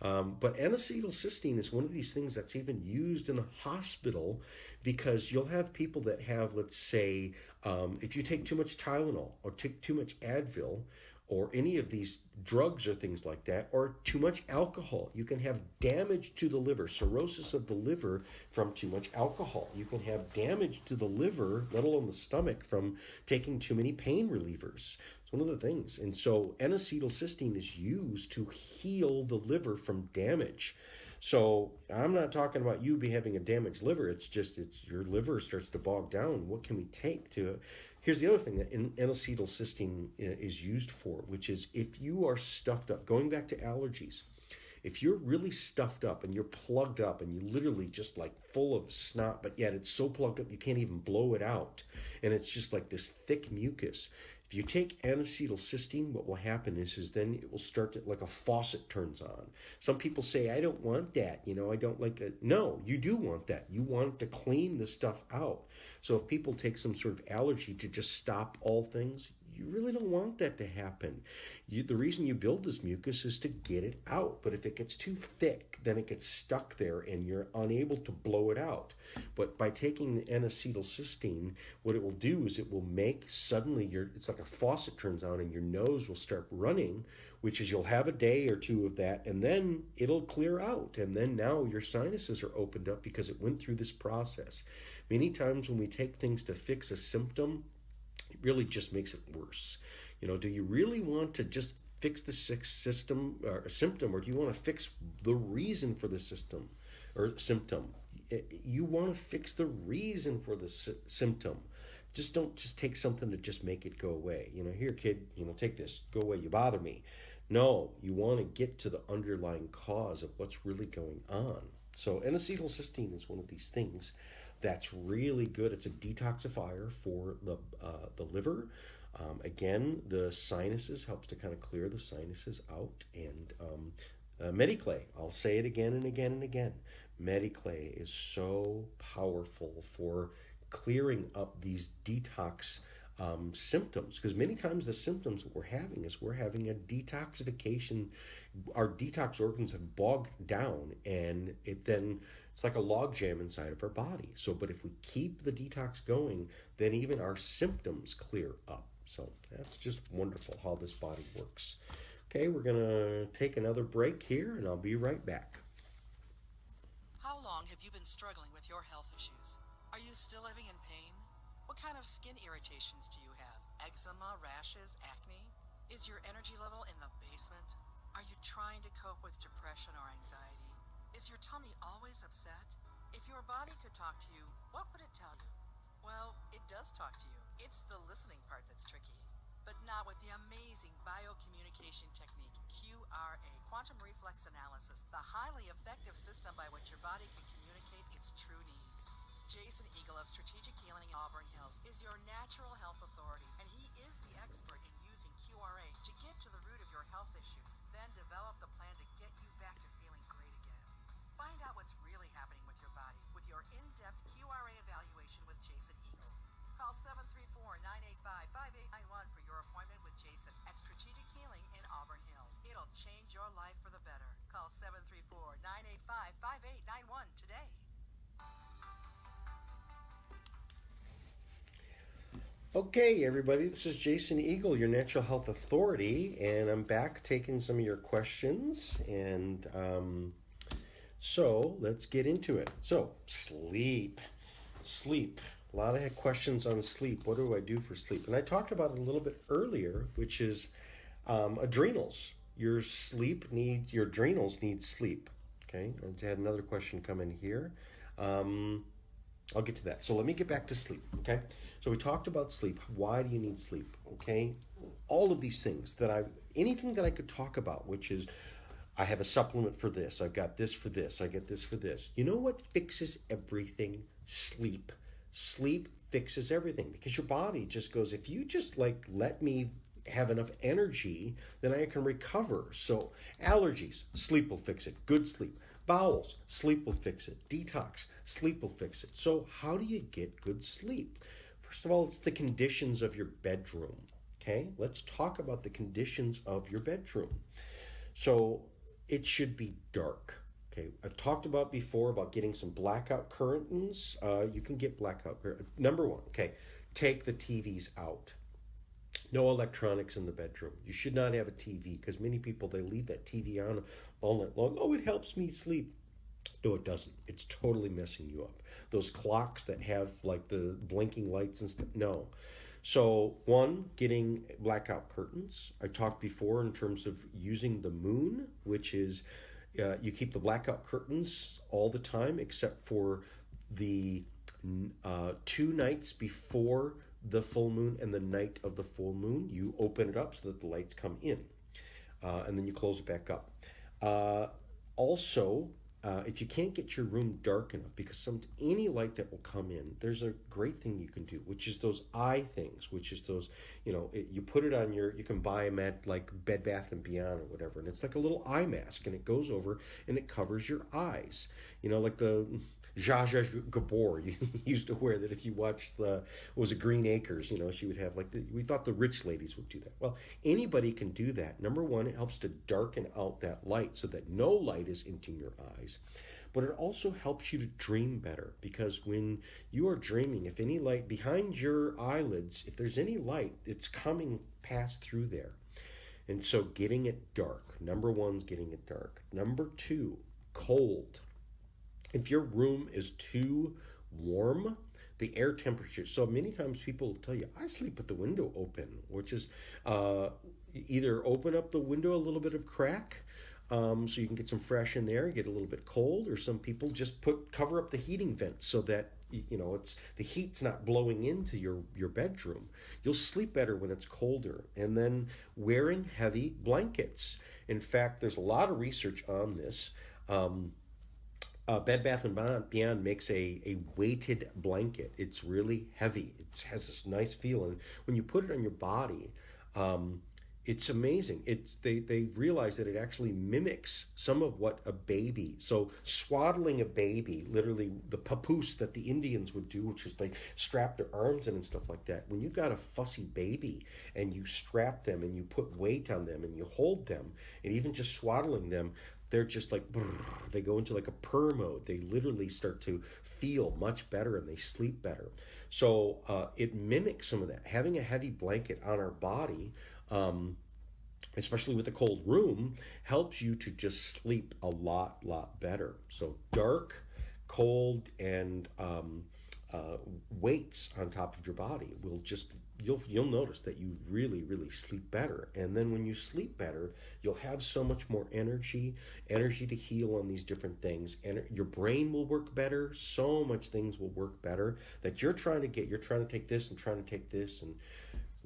But N-acetylcysteine is one of these things that's even used in the hospital, because you'll have people that have, let's say, if you take too much Tylenol or take too much Advil or any of these drugs or things like that, or too much alcohol, you can have damage to the liver, cirrhosis of the liver from too much alcohol. You can have damage to the liver, let alone the stomach, from taking too many pain relievers. It's one of the things. And so N-acetylcysteine is used to heal the liver from damage. So I'm not talking about you having a damaged liver. It's your liver starts to bog down. What can we take to... Here's the other thing that N-acetylcysteine is used for, which is if you are stuffed up, going back to allergies, if you're really stuffed up and you're plugged up and you literally just like full of snot, but yet it's so plugged up you can't even blow it out, and it's just like this thick mucus. If you take N-acetylcysteine, what will happen is then it will start to, like a faucet turns on. Some people say, I don't want that. I don't like it. No, you do want that. You want to clean the stuff out. So if people take some sort of allergy to just stop all things, you really don't want that to happen. The reason you build this mucus is to get it out. But if it gets too thick, then it gets stuck there and you're unable to blow it out. But by taking the N-acetylcysteine, what it will do is it will make suddenly it's like a faucet turns on and your nose will start running, which is you'll have a day or two of that, and then it'll clear out. And then now your sinuses are opened up because it went through this process. Many times when we take things to fix a symptom, it really just makes it worse. Do you really want to just fix the symptom, or do you want to fix the reason for the system or symptom? You want to fix the reason for the symptom. Don't take something to just make it go away. Here, kid, take this, go away, you bother me. No, you want to get to the underlying cause of what's really going on. So N-acetylcysteine is one of these things that's really good. It's a detoxifier for the liver. Again, the sinuses helps to kind of clear the sinuses out. And Mediclay, I'll say it again and again and again. Mediclay is so powerful for clearing up these detox symptoms, because many times the symptoms that we're having is we're having a detoxification. Our detox organs have bogged down, and it's like a log jam inside of our body. So, but if we keep the detox going, then even our symptoms clear up. So that's just wonderful how this body works. Okay, we're gonna take another break here, and I'll be right back. How long have you been struggling with your health issues? Are you still living in pain? What kind of skin irritations do you have? Eczema, rashes, acne? Is your energy level in the basement? Are you trying to cope with depression or anxiety? Is your tummy always upset? If your body could talk to you, what would it tell you? Well, it does talk to you. It's the listening part that's tricky. But not with the amazing biocommunication technique, QRA, quantum reflex analysis, the highly effective system by which your body can communicate its true needs. Jason Eagle of Strategic Healing in Auburn Hills is your natural health authority, and he is the expert in using QRA to get to the root of your health issues, then develop the plan to get you back to feeling great again. Find out what's really happening with your body with your in-depth QRA evaluation with Jason Eagle. Call 734-985-5891 for your appointment with Jason at Strategic Healing in Auburn Hills. It'll change your life for the better. Call 734-985-5891 today. Okay, everybody, this is Jason Eagle, your natural health authority, and I'm back taking some of your questions, and so let's get into it. So, sleep. A lot of questions on sleep. What do I do for sleep? And I talked about it a little bit earlier, which is adrenals. Your adrenals need sleep. Okay, I had another question come in here. I'll get to that. So let me get back to sleep, okay? So we talked about sleep. Why do you need sleep, okay? All of these things anything that I could talk about, which is I have a supplement for this, I've got this for this, I get this for this. You know what fixes everything? Sleep. Sleep fixes everything, because your body just goes, if you just let me have enough energy, then I can recover. So allergies, sleep will fix it. Good sleep. Bowels, sleep will fix it. Detox, sleep will fix it. So how do you get good sleep? First of all, it's the conditions of your bedroom. Okay, let's talk about the conditions of your bedroom. So it should be dark. Okay, I've talked about before about getting some blackout curtains. You can get blackout curtains. Number one, okay, take the TVs out. No electronics in the bedroom. You should not have a TV, because many people, they leave that TV on all night long. Oh, it helps me sleep. No, it doesn't. It's totally messing you up. Those clocks that have like the blinking lights and stuff, no. So one, getting blackout curtains. I talked before in terms of using the moon, which is you keep the blackout curtains all the time except for the 2 nights before the full moon and the night of the full moon. You open it up so that the lights come in, and then you close it back up. Also, if you can't get your room dark enough, because any light that will come in, there's a great thing you can do, which is those eye things, which is those, you put it on you can buy them at like Bed Bath & Beyond or whatever, and it's like a little eye mask, and it goes over and it covers your eyes. Like the Zsa Zsa Gabor used to wear that. If you watched Green Acres, she would have we thought the rich ladies would do that. Well, anybody can do that. Number one, it helps to darken out that light so that no light is into your eyes. But it also helps you to dream better, because when you are dreaming, if any light behind your eyelids, if there's any light, it's coming past through there. And so getting it dark. Number one's getting it dark. Number two, cold. If your room is too warm, the air temperature. So many times people will tell you, I sleep with the window open, which is either open up the window a little bit of crack, so you can get some fresh in there, get a little bit cold, or some people just cover up the heating vents so that it's the heat's not blowing into your bedroom. You'll sleep better when it's colder. And then wearing heavy blankets. In fact, there's a lot of research on this. Bed Bath & Beyond makes a weighted blanket. It's really heavy. It has this nice feel, and when you put it on your body, It's amazing. They realize that it actually mimics some of what a baby. So swaddling a baby, literally the papoose that the Indians would do, which is like strap their arms in and stuff like that. When you got a fussy baby and you strap them and you put weight on them and you hold them, and even just swaddling them, they're just like brrr, they go into like a purr mode. They literally start to feel much better and they sleep better. So it mimics some of that. Having a heavy blanket on our body, especially with a cold room, helps you to just sleep a lot better. So dark, cold, and weights on top of your body will just you'll notice that you really sleep better. And then when you sleep better, you'll have so much more energy to heal on these different things, and your brain will work better. So much things will work better that you're trying to take this and trying to take this, and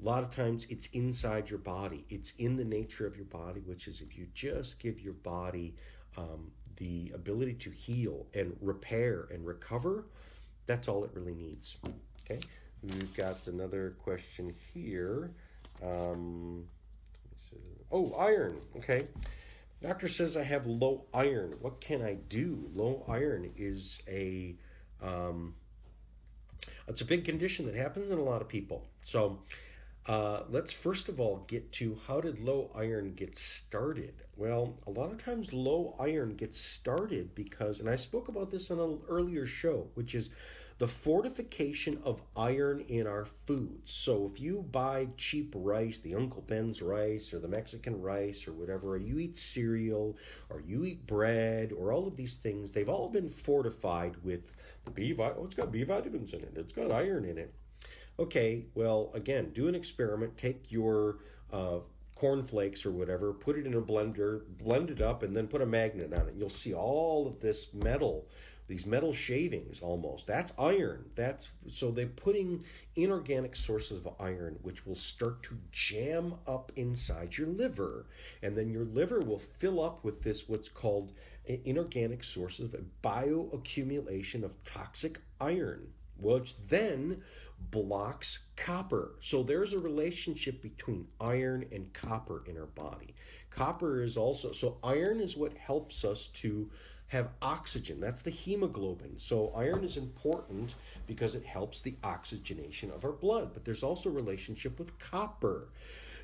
a lot of times it's inside your body. It's in the nature of your body, which is if you just give your body the ability to heal and repair and recover, that's all it really needs. Okay, we've got another question here. Iron. Okay. Doctor says I have low iron. What can I do? Low iron is it's a big condition that happens in a lot of people. So let's first of all get to how did low iron get started? Well, a lot of times low iron gets started because, and I spoke about this on an earlier show, which is the fortification of iron in our foods. So if you buy cheap rice, the Uncle Ben's rice or the Mexican rice or whatever, or you eat cereal or you eat bread or all of these things, they've all been fortified with it's got B vitamins in it. It's got iron in it. Okay, well, again, do an experiment. Take your cornflakes or whatever, put it in a blender, blend it up, and then put a magnet on it. You'll see all of this metal, these metal shavings almost. That's iron. So they're putting inorganic sources of iron, which will start to jam up inside your liver. And then your liver will fill up with this, what's called inorganic sources of bioaccumulation of toxic iron, which then blocks copper. So there's a relationship between iron and copper in our body. Copper is also, so iron is what helps us to have oxygen. That's the hemoglobin. So iron is important because it helps the oxygenation of our blood, but there's also a relationship with copper.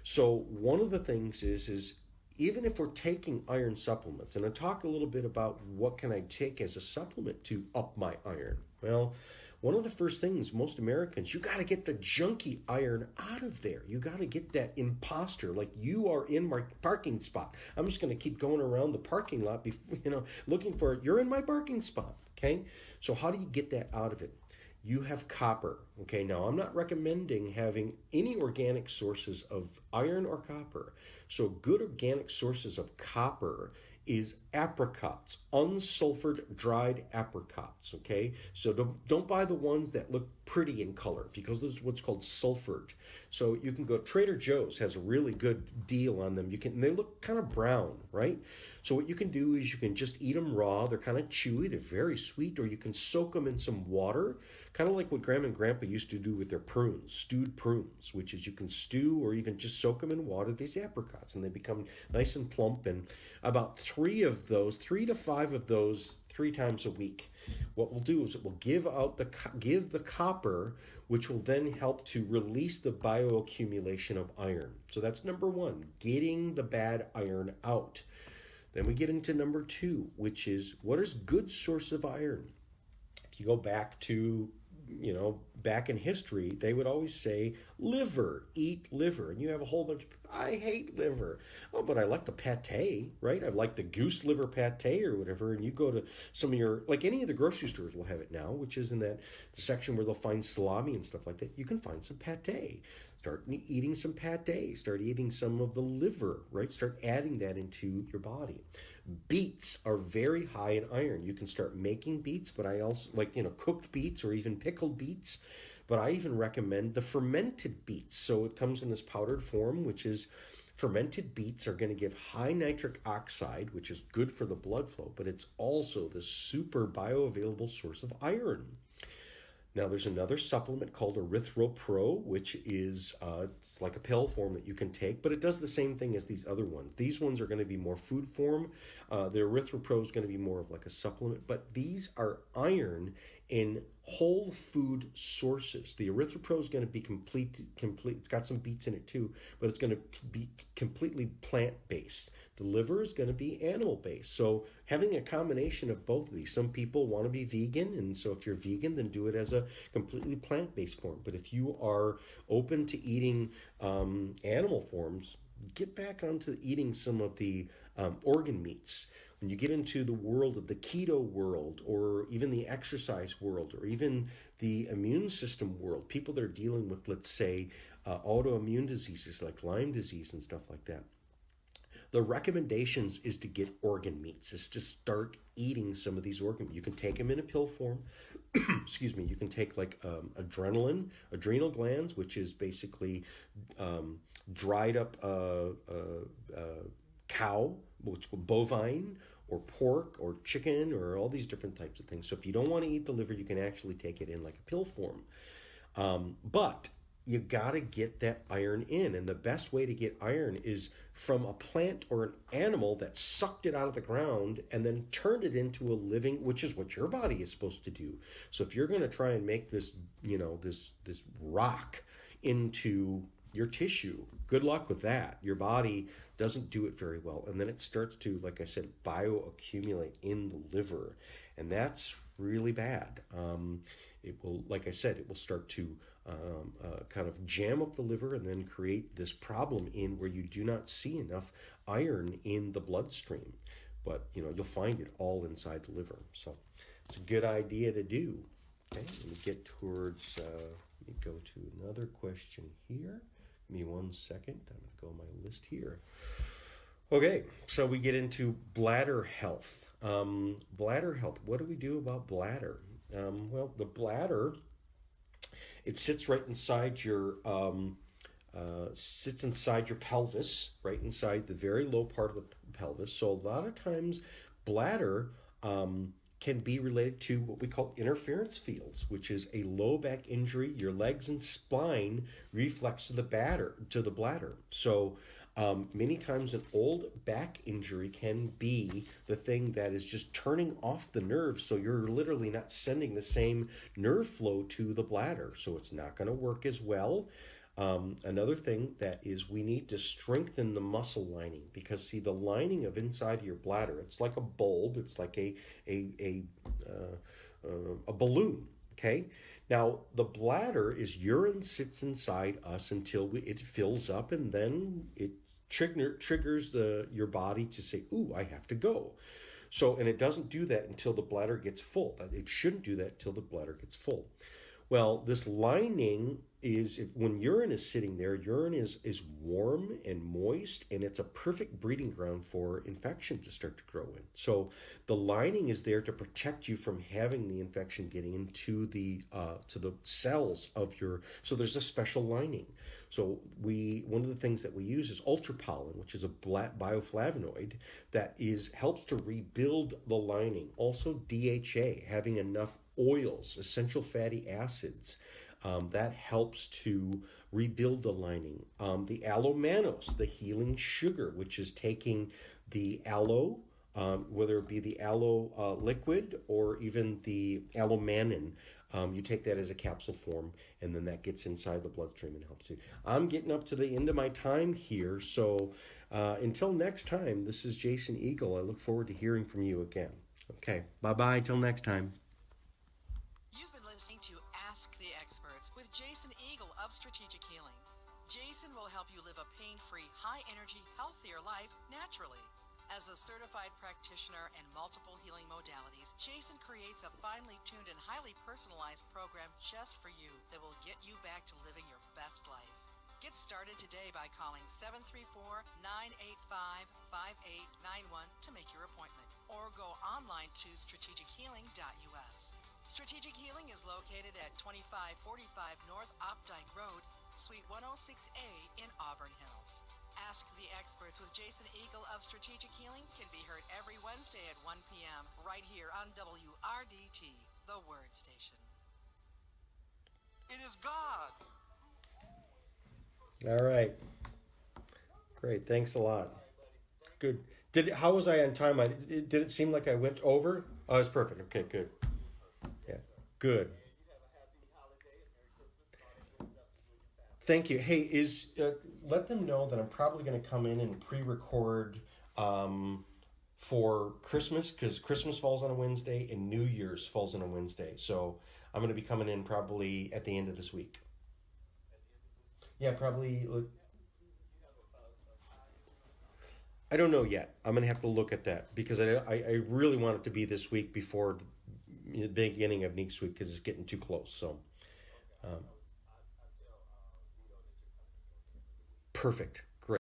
So one of the things is even if we're taking iron supplements, and I'll talk a little bit about what can I take as a supplement to up my iron. Well, one of the first things, most Americans, you got to get the junky iron out of there. You got to get that imposter, like you are in my parking spot. I'm just going to keep going around the parking lot, looking for it. You're in my parking spot, okay? So how do you get that out of it? You have copper, okay? Now, I'm not recommending having any organic sources of iron or copper. So good organic sources of copper is apricots, unsulfured dried apricots, okay? So don't buy the ones that look pretty in color because those are what's called sulfured. So you can go, Trader Joe's has a really good deal on them. And they look kind of brown, right? So what you can do is you can just eat them raw. They're kind of chewy. They're very sweet. Or you can soak them in some water, kind of like what Grandma and Grandpa used to do with their prunes, stewed prunes, which is you can stew or even just soak them in water, these apricots, and they become nice and plump. And about 3 to 5 of those 3 times a week. What we'll do is it will give the copper, which will then help to release the bioaccumulation of iron. So that's number 1, getting the bad iron out. Then we get into number 2, which is what is good source of iron? If you go back to, back in history, they would always say liver, eat liver. And you have a whole bunch of, I hate liver. Oh, but I like the pate, right? I like the goose liver pate or whatever. And you go to some of your, like any of the grocery stores will have it now, which is in the section where they'll find salami and stuff like that. You can find some pate. Start eating some pate. Start eating some of the liver, right? Start adding that into your body. Beets are very high in iron. You can start making beets, but I also like, cooked beets or even pickled beets. But I even recommend the fermented beets. So it comes in this powdered form, which is fermented beets are going to give high nitric oxide, which is good for the blood flow, but it's also the super bioavailable source of iron. Now, there's another supplement called Erythro-Pro, which is it's like a pill form that you can take, but it does the same thing as these other ones. These ones are going to be more food form. The Erythro-Pro is going to be more of like a supplement, but these are iron in whole food sources. The Erythro-Pro is going to be complete. It's got some beets in it too, but it's going to be completely plant-based. The liver is going to be animal-based. So having a combination of both of these. Some people want to be vegan, and so if you're vegan, then do it as a completely plant-based form. But if you are open to eating animal forms, get back onto eating some of the organ meats. When you get into the world of the keto world, or even the exercise world, or even the immune system world, people that are dealing with, let's say, autoimmune diseases like Lyme disease and stuff like that, the recommendations is to get organ meats, is to start eating some of these organ meats. You can take them in a pill form. Excuse me. You can take like adrenal glands, which is basically dried up cow, which bovine, or pork, or chicken, or all these different types of things. So if you don't want to eat the liver, you can actually take it in like a pill form. But you got to get that iron in. And the best way to get iron is from a plant or an animal that sucked it out of the ground and then turned it into a living, which is what your body is supposed to do. So if you're going to try and make this, this rock into your tissue, good luck with that. Your body doesn't do it very well. And then it starts to, like I said, bioaccumulate in the liver. And that's really bad. It will, like I said, it will start to kind of jam up the liver and then create this problem in where you do not see enough iron in the bloodstream. But, you'll find it all inside the liver. So it's a good idea to do. Okay, let me get towards, let me go to another question here. Give me 1 second. I'm going to go on my list here. Okay, so we get into bladder health. Bladder health, what do we do about bladder? Well, the bladder, it sits right inside your pelvis, right inside the very low part of the pelvis. So a lot of times, bladder can be related to what we call interference fields, which is a low back injury. Your legs and spine reflex to the bladder. So many times an old back injury can be the thing that is just turning off the nerves, so you're literally not sending the same nerve flow to the bladder, so it's not going to work as well. Another thing that is, we need to strengthen the muscle lining, because see, the lining of inside of your bladder, it's like a bulb, it's like a balloon. Okay. Now, the bladder is urine sits inside us until it fills up, and then it triggers your body to say, ooh, I have to go. So, and it doesn't do that until the bladder gets full. It shouldn't do that until the bladder gets full. Well, this lining is, when urine is sitting there, urine is warm and moist, and it's a perfect breeding ground for infection to start to grow in. So the lining is there to protect you from having the infection getting into the to the cells of your. So there's a special lining. So one of the things that we use is ultrapollen, which is a bioflavonoid that helps to rebuild the lining. Also DHA, having enough oils, essential fatty acids, that helps to rebuild the lining. The aloe mannose, the healing sugar, which is taking the aloe, whether it be the aloe liquid or even the aloe mannan, you take that as a capsule form, and then that gets inside the bloodstream and helps you. I'm getting up to the end of my time here, so until next time, this is Jason Eagle. I look forward to hearing from you again. Okay, bye-bye, till next time. You've been listening to Ask the Experts with Jason Eagle of Strategic Healing. Jason will help you live a pain-free, high-energy, healthier life naturally. As a certified practitioner in multiple healing modalities, Jason creates a finely tuned and highly personalized program just for you that will get you back to living your best life. Get started today by calling 734-985-5891 to make your appointment, or go online to strategichealing.us. Strategic Healing is located at 2545 North Opdyke Road, Suite 106A in Auburn Hills. Ask the Experts with Jason Eagle of Strategic Healing can be heard every Wednesday at 1 p.m. right here on WRDT, the Word Station. It is God. All right. Great. Thanks a lot. Good. How was I on time? Did it seem like I went over? Oh, it's perfect. Okay, good. Yeah. Good. Thank you. Hey, let them know that I'm probably going to come in and pre-record for Christmas, because Christmas falls on a Wednesday and New Year's falls on a Wednesday. So I'm going to be coming in probably at the end of this week. Yeah, probably. I don't know yet. I'm going to have to look at that, because I really want it to be this week before the beginning of next week, because it's getting too close. So, perfect.